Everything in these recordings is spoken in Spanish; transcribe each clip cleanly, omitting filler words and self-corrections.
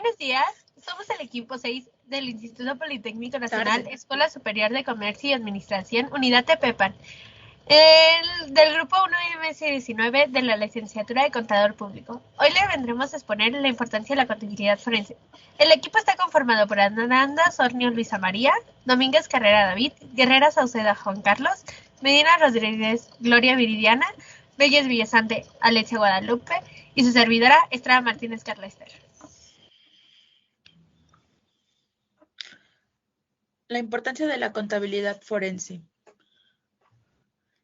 Buenos días, somos el equipo 6 del Instituto Politécnico Nacional, Escuela Superior de Comercio y Administración, Unidad Tepepan, del grupo 1 MS19 de la licenciatura de Contador Público. Hoy le vendremos a exponer la importancia de la contabilidad forense. El equipo está conformado por Ananda Sornio Luisa María, Domínguez Carrera David, Guerrera Sauceda Juan Carlos, Medina Rodríguez Gloria Viridiana, Reyes Villasante Alexia Guadalupe y su servidora Estrada Martínez Carla Ester. La importancia de la contabilidad forense.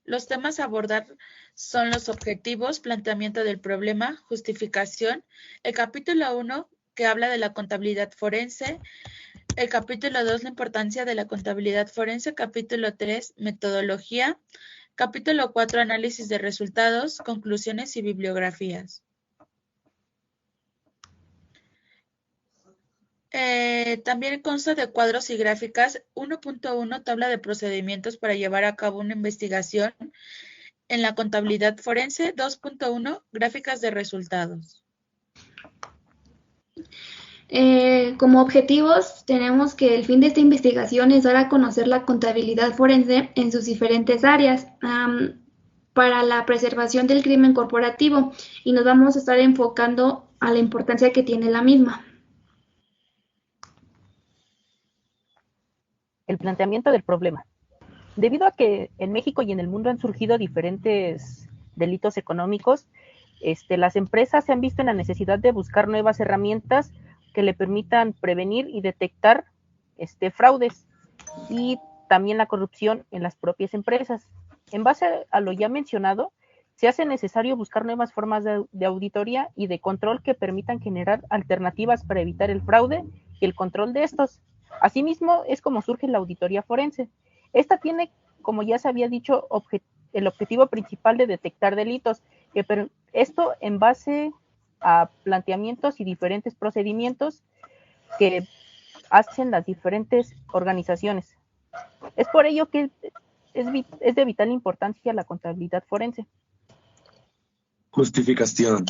Los temas a abordar son los objetivos, planteamiento del problema, justificación, el capítulo 1 que habla de la contabilidad forense, el capítulo 2 la importancia de la contabilidad forense, capítulo 3 metodología, capítulo 4 análisis de resultados, conclusiones y bibliografías. También consta de cuadros y gráficas. 1.1 tabla de procedimientos para llevar a cabo una investigación en la contabilidad forense. 2.1 gráficas de resultados. Como objetivos tenemos que el fin de esta investigación es dar a conocer la contabilidad forense en sus diferentes áreas para la preservación del crimen corporativo, y nos vamos a estar enfocando a la importancia que tiene la misma. El planteamiento del problema. Debido a que en México y en el mundo han surgido diferentes delitos económicos, las empresas se han visto en la necesidad de buscar nuevas herramientas que le permitan prevenir y detectar fraudes y también la corrupción en las propias empresas. En base a lo ya mencionado, se hace necesario buscar nuevas formas de auditoría y de control que permitan generar alternativas para evitar el fraude y el control de estos. Asimismo, es como surge la auditoría forense. Esta tiene, como ya se había dicho, el objetivo principal de detectar delitos, esto en base a planteamientos y diferentes procedimientos que hacen las diferentes organizaciones. Es por ello que es de vital importancia la contabilidad forense. Justificación.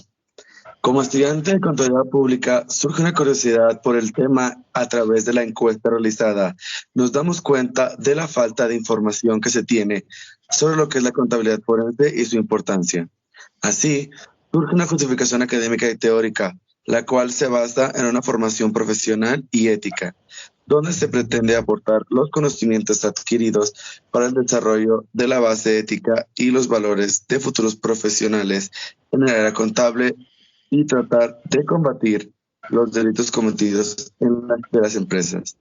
Como estudiante de contabilidad pública, surge una curiosidad por el tema a través de la encuesta realizada. Nos damos cuenta de la falta de información que se tiene sobre lo que es la contabilidad forense y su importancia. Así, surge una justificación académica y teórica, la cual se basa en una formación profesional y ética, donde se pretende aportar los conocimientos adquiridos para el desarrollo de la base ética y los valores de futuros profesionales en el área contable y tratar de combatir los delitos cometidos en las empresas.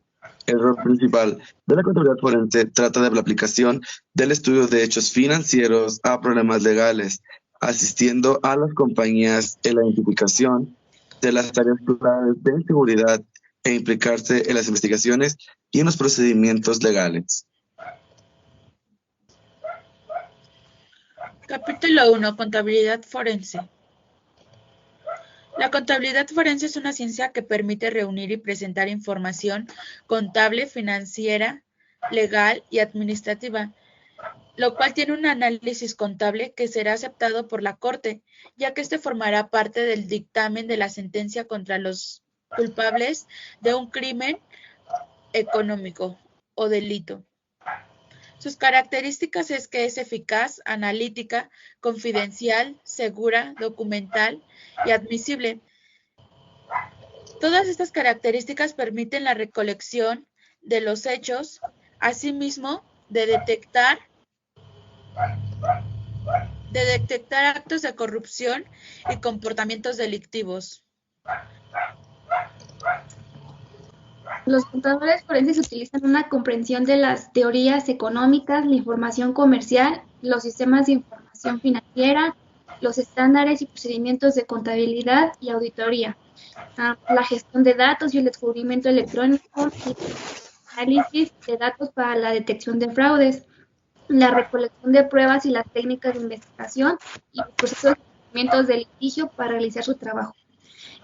El rol principal de la contabilidad forense trata de la aplicación del estudio de hechos financieros a problemas legales, asistiendo a las compañías en la identificación de las tareas claves de seguridad e implicarse en las investigaciones y en los procedimientos legales. Capítulo 1. Contabilidad forense. La contabilidad forense es una ciencia que permite reunir y presentar información contable, financiera, legal y administrativa, lo cual tiene un análisis contable que será aceptado por la Corte, ya que este formará parte del dictamen de la sentencia contra los culpables de un crimen económico o delito. Sus características es que es eficaz, analítica, confidencial, segura, documental y admisible. Todas estas características permiten la recolección de los hechos, asimismo de detectar actos de corrupción y comportamientos delictivos. Los contadores forenses utilizan una comprensión de las teorías económicas, la información comercial, los sistemas de información financiera, los estándares y procedimientos de contabilidad y auditoría, la gestión de datos y el descubrimiento electrónico, y el análisis de datos para la detección de fraudes, la recolección de pruebas y las técnicas de investigación y los procesos de procedimientos de litigio para realizar su trabajo.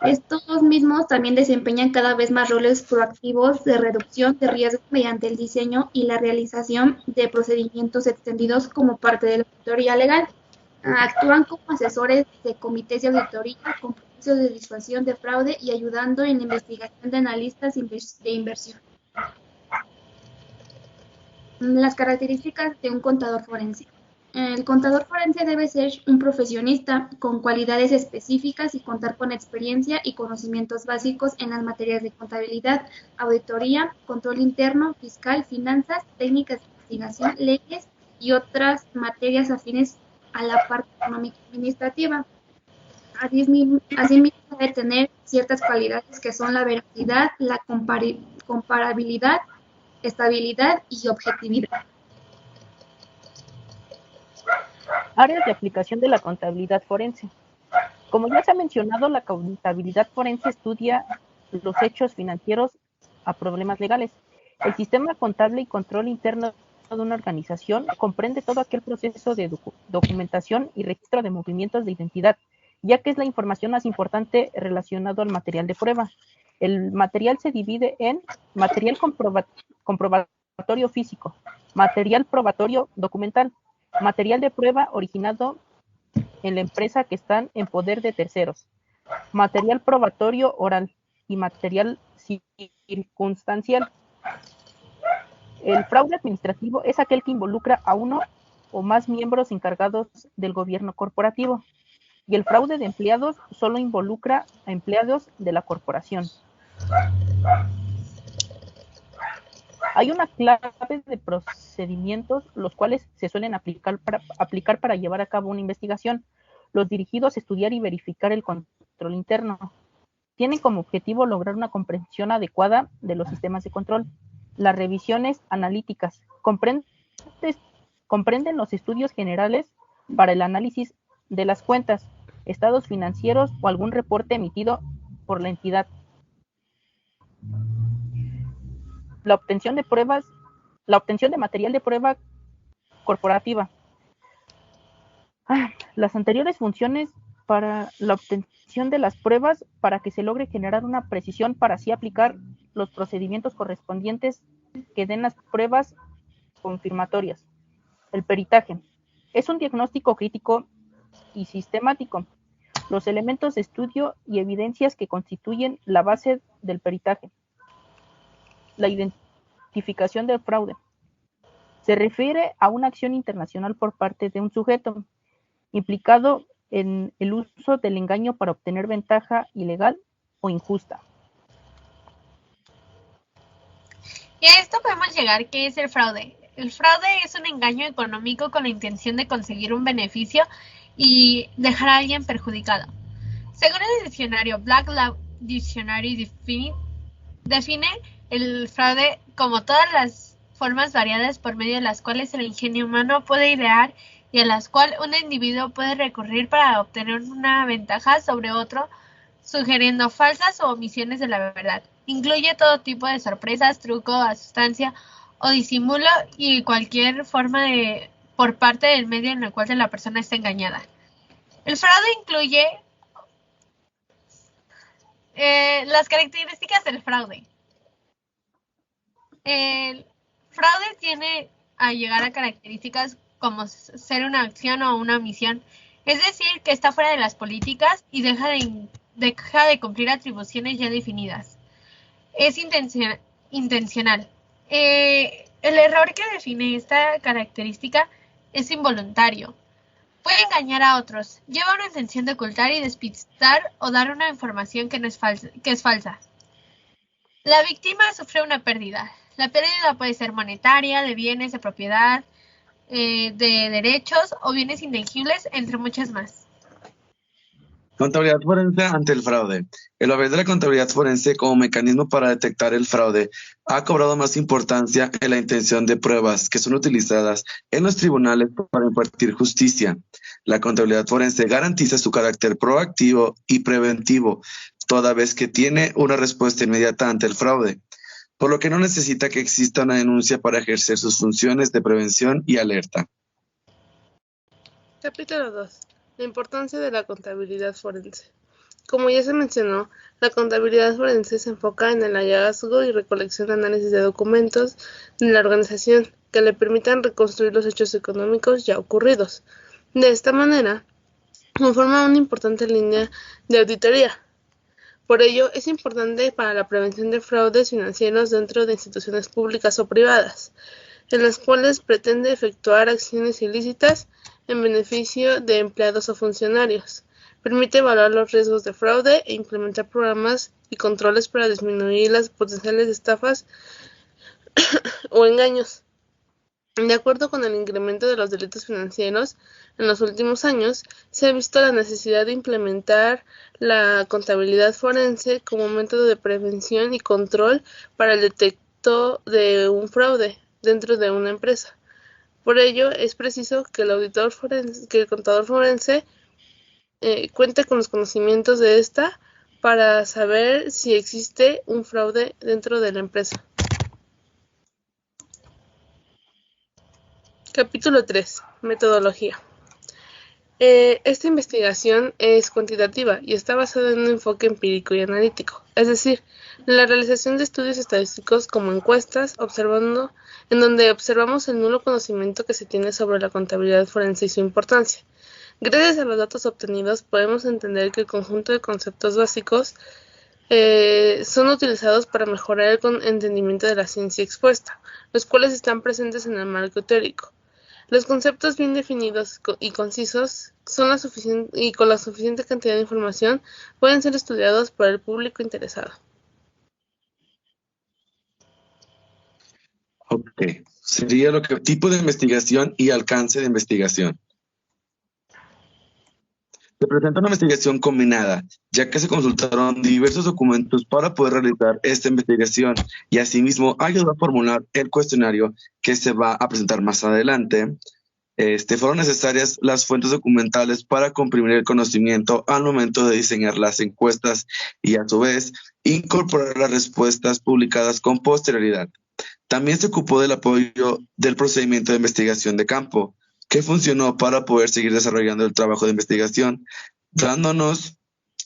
Estos mismos también desempeñan cada vez más roles proactivos de reducción de riesgo mediante el diseño y la realización de procedimientos extendidos como parte de la auditoría legal. Actúan como asesores de comités de auditoría con de disuasión de fraude y ayudando en la investigación de analistas de inversión. Las características de un contador forense. El contador forense debe ser un profesionista con cualidades específicas y contar con experiencia y conocimientos básicos en las materias de contabilidad, auditoría, control interno, fiscal, finanzas, técnicas de investigación, leyes y otras materias afines a la parte económica y administrativa. Asimismo, debe tener ciertas cualidades que son la veracidad, la comparabilidad, estabilidad y objetividad. Áreas de aplicación de la contabilidad forense. Como ya se ha mencionado, la contabilidad forense estudia los hechos financieros a problemas legales. El sistema contable y control interno de una organización comprende todo aquel proceso de documentación y registro de movimientos de identidad, ya que es la información más importante relacionado al material de prueba. El material se divide en material comprobatorio físico, material probatorio documental, material de prueba originado en la empresa que están en poder de terceros, material probatorio oral y material circunstancial. El fraude administrativo es aquel que involucra a uno o más miembros encargados del gobierno corporativo, y el fraude de empleados solo involucra a empleados de la corporación. Hay una clave de procedimientos los cuales se suelen aplicar para llevar a cabo una investigación. Los dirigidos a estudiar y verificar el control interno. Tienen como objetivo lograr una comprensión adecuada de los sistemas de control. Las revisiones analíticas comprenden los estudios generales para el análisis de las cuentas, estados financieros o algún reporte emitido por la entidad. La obtención de material de prueba corporativa. Las anteriores funciones para la obtención de las pruebas para que se logre generar una precisión para así aplicar los procedimientos correspondientes que den las pruebas confirmatorias. El peritaje es un diagnóstico crítico y sistemático. Los elementos de estudio y evidencias que constituyen la base del peritaje. La identificación del fraude. Se refiere a una acción internacional por parte de un sujeto implicado en el uso del engaño para obtener ventaja ilegal o injusta. Y a esto podemos llegar, ¿qué es el fraude? El fraude es un engaño económico con la intención de conseguir un beneficio y dejar a alguien perjudicado. Según el diccionario Black Law Dictionary define el fraude como todas las formas variadas por medio de las cuales el ingenio humano puede idear y a las cuales un individuo puede recurrir para obtener una ventaja sobre otro, sugiriendo falsas o omisiones de la verdad. Incluye todo tipo de sorpresas, truco, asustancia o disimulo y cualquier forma por parte del medio en el cual la persona está engañada. El fraude incluye las características del fraude. El fraude tiene a llegar a características como ser una acción o una omisión, es decir, que está fuera de las políticas y deja de cumplir atribuciones ya definidas. Es intencional. El error que define esta característica es involuntario. Puede engañar a otros, lleva una intención de ocultar y despistar o dar una información que es falsa. La víctima sufre una pérdida. La pérdida puede ser monetaria, de bienes, de propiedad, de derechos o bienes intangibles, entre muchas más. Contabilidad forense ante el fraude. El papel de la contabilidad forense como mecanismo para detectar el fraude ha cobrado más importancia en la intención de pruebas que son utilizadas en los tribunales para impartir justicia. La contabilidad forense garantiza su carácter proactivo y preventivo, toda vez que tiene una respuesta inmediata ante el fraude, por lo que no necesita que exista una denuncia para ejercer sus funciones de prevención y alerta. Capítulo 2. La importancia de la contabilidad forense. Como ya se mencionó, la contabilidad forense se enfoca en el hallazgo y recolección de análisis de documentos de la organización que le permitan reconstruir los hechos económicos ya ocurridos. De esta manera, conforma una importante línea de auditoría. Por ello, es importante para la prevención de fraudes financieros dentro de instituciones públicas o privadas, en las cuales pretende efectuar acciones ilícitas en beneficio de empleados o funcionarios. Permite evaluar los riesgos de fraude e implementar programas y controles para disminuir las potenciales estafas o engaños. De acuerdo con el incremento de los delitos financieros en los últimos años, se ha visto la necesidad de implementar la contabilidad forense como método de prevención y control para el detecto de un fraude dentro de una empresa. Por ello, es preciso que el contador forense cuente con los conocimientos de esta para saber si existe un fraude dentro de la empresa. Capítulo 3. Metodología. Esta investigación es cuantitativa y está basada en un enfoque empírico y analítico, es decir, en la realización de estudios estadísticos como encuestas, en donde observamos el nulo conocimiento que se tiene sobre la contabilidad forense y su importancia. Gracias a los datos obtenidos podemos entender que el conjunto de conceptos básicos son utilizados para mejorar el entendimiento de la ciencia expuesta, los cuales están presentes en el marco teórico. Los conceptos bien definidos y concisos y con la suficiente cantidad de información pueden ser estudiados por el público interesado. Ok, sería lo que tipo de investigación y alcance de investigación. Se presenta una investigación combinada, ya que se consultaron diversos documentos para poder realizar esta investigación y asimismo ayudó a formular el cuestionario que se va a presentar más adelante. Fueron necesarias las fuentes documentales para comprimir el conocimiento al momento de diseñar las encuestas y a su vez incorporar las respuestas publicadas con posterioridad. También se ocupó del apoyo del procedimiento de investigación de campo, que funcionó para poder seguir desarrollando el trabajo de investigación, dándonos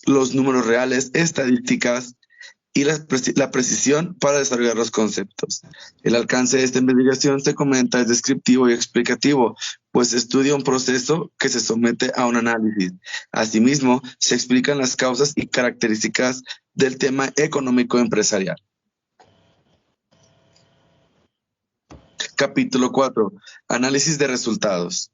los números reales, estadísticas y la precisión para desarrollar los conceptos. El alcance de esta investigación, se comenta, es descriptivo y explicativo, pues estudia un proceso que se somete a un análisis. Asimismo, se explican las causas y características del tema económico empresarial. Capítulo 4. Análisis de resultados.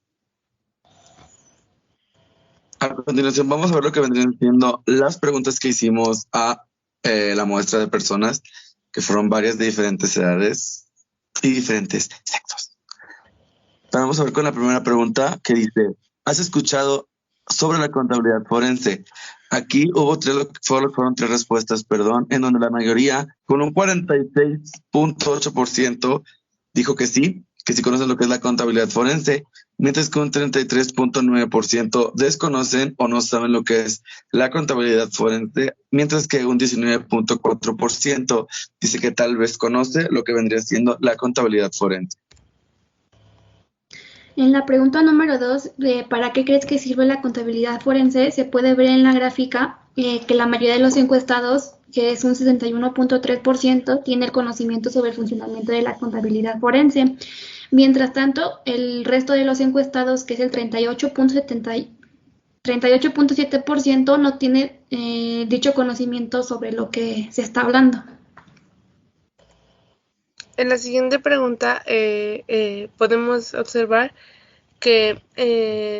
A continuación vamos a ver lo que vendrían siendo las preguntas que hicimos a la muestra de personas, que fueron varias de diferentes edades y diferentes sexos. Vamos a ver con la primera pregunta que dice: ¿has escuchado sobre la contabilidad forense? Aquí fueron tres respuestas, en donde la mayoría, con un 46.8%, dijo que sí conocen lo que es la contabilidad forense, mientras que un 33.9% desconocen o no saben lo que es la contabilidad forense, mientras que un 19.4% dice que tal vez conoce lo que vendría siendo la contabilidad forense. En la pregunta número 2, ¿para qué crees que sirve la contabilidad forense? Se puede ver en la gráfica que la mayoría de los encuestados, que es un 61.3%, tiene el conocimiento sobre el funcionamiento de la contabilidad forense. Mientras tanto, el resto de los encuestados, que es el 38.7%, no tiene dicho conocimiento sobre lo que se está hablando. En la siguiente pregunta podemos observar que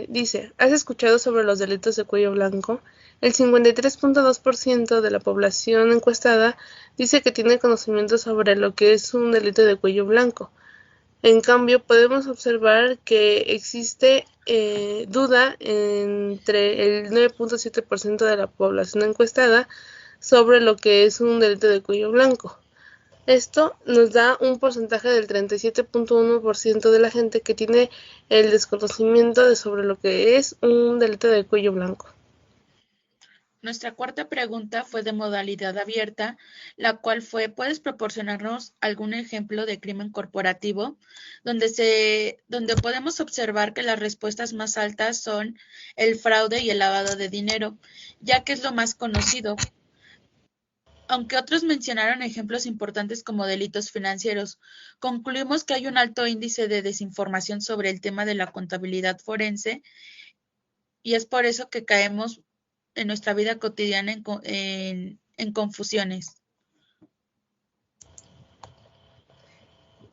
dice: ¿has escuchado sobre los delitos de cuello blanco? El 53.2% de la población encuestada dice que tiene conocimiento sobre lo que es un delito de cuello blanco. En cambio, podemos observar que existe duda entre el 9.7% de la población encuestada sobre lo que es un delito de cuello blanco. Esto nos da un porcentaje del 37.1% de la gente que tiene el desconocimiento sobre lo que es un delito de cuello blanco. Nuestra cuarta pregunta fue de modalidad abierta, la cual fue: ¿puedes proporcionarnos algún ejemplo de crimen corporativo? Donde podemos observar que las respuestas más altas son el fraude y el lavado de dinero, ya que es lo más conocido. Aunque otros mencionaron ejemplos importantes como delitos financieros, concluimos que hay un alto índice de desinformación sobre el tema de la contabilidad forense y es por eso que caemos en nuestra vida cotidiana en confusiones.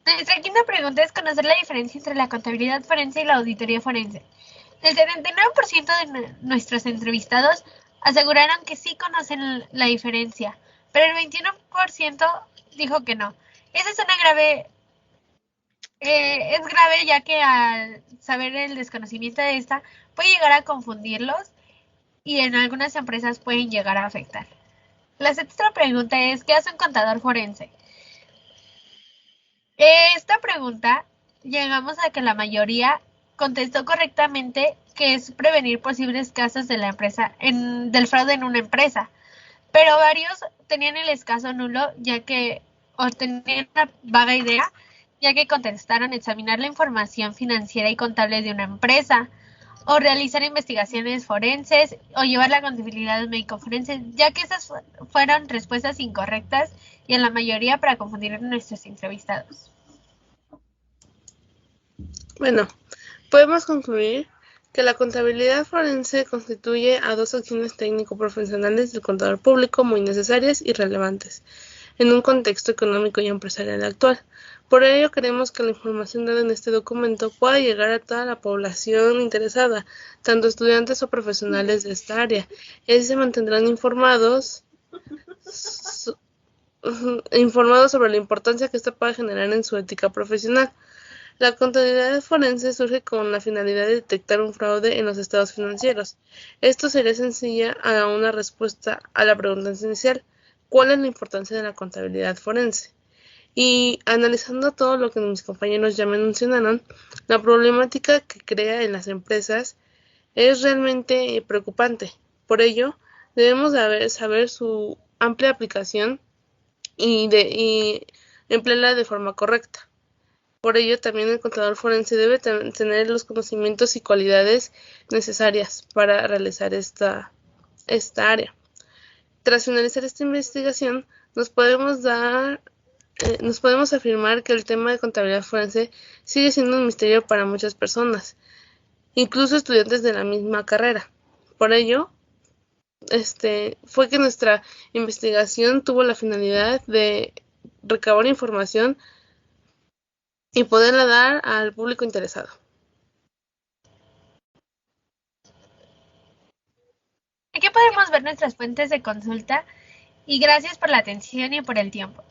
Nuestra quinta pregunta es conocer la diferencia entre la contabilidad forense y la auditoría forense. El 79% de nuestros entrevistados aseguraron que sí conocen la diferencia, pero el 21% dijo que no. Eso es grave ya que al saber el desconocimiento de esta puede llegar a confundirlos y en algunas empresas pueden llegar a afectar. La sexta pregunta es, ¿qué hace un contador forense? Esta pregunta llegamos a que la mayoría contestó correctamente, que es prevenir posibles casos de la empresa del fraude en una empresa, pero varios tenían el escaso nulo o tenían una vaga idea, ya que contestaron examinar la información financiera y contable de una empresa, o realizar investigaciones forenses, o llevar la contabilidad médico-forense, ya que esas fueron respuestas incorrectas y en la mayoría para confundir a nuestros entrevistados. Bueno, podemos concluir que la contabilidad forense constituye a dos acciones técnico-profesionales del contador público muy necesarias y relevantes en un contexto económico y empresarial actual. Por ello, queremos que la información dada en este documento pueda llegar a toda la población interesada, tanto estudiantes o profesionales de esta área. Ellos se mantendrán informados sobre la importancia que esta puede generar en su ética profesional. La contabilidad forense surge con la finalidad de detectar un fraude en los estados financieros. Esto sería sencilla a una respuesta a la pregunta inicial: ¿cuál es la importancia de la contabilidad forense? Y analizando todo lo que mis compañeros ya mencionaron, la problemática que crea en las empresas es realmente preocupante. Por ello, debemos saber su amplia aplicación y emplearla de forma correcta. Por ello, también el contador forense debe tener los conocimientos y cualidades necesarias para realizar esta área. Tras finalizar esta investigación, nos podemos afirmar que el tema de contabilidad forense sigue siendo un misterio para muchas personas, incluso estudiantes de la misma carrera. Por ello, fue que nuestra investigación tuvo la finalidad de recabar información y poderla dar al público interesado. Aquí podemos ver nuestras fuentes de consulta y gracias por la atención y por el tiempo.